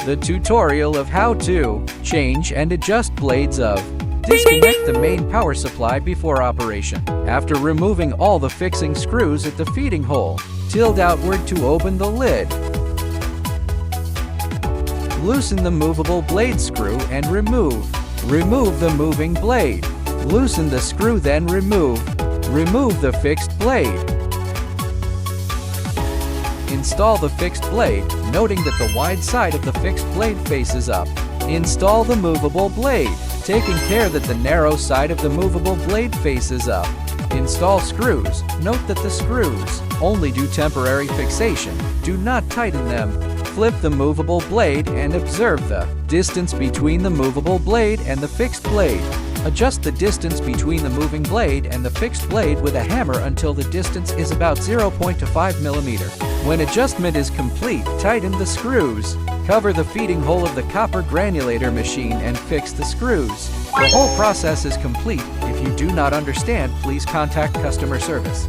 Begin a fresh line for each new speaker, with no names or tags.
The tutorial of how to change and adjust blades of. Disconnect the main power supply before operation. After removing all the fixing screws at the feeding hole, tilt outward to open the lid. Loosen the movable blade screw and remove. Remove the moving blade. Loosen the screw, then remove. Remove the fixed blade. Install the fixed blade, noting that the wide side of the fixed blade faces up. Install the movable blade, taking care that the narrow side of the movable blade faces up. Install screws. Note that the screws only do temporary fixation. Do not tighten them. Flip the movable blade and observe the distance between the movable blade and the fixed blade. Adjust the distance between the moving blade and the fixed blade with a hammer until the distance is about 0.5 mm. When adjustment is complete, tighten the screws. Cover the feeding hole of the copper granulator machine and fix the screws. The whole process is complete. If you do not understand, please contact customer service.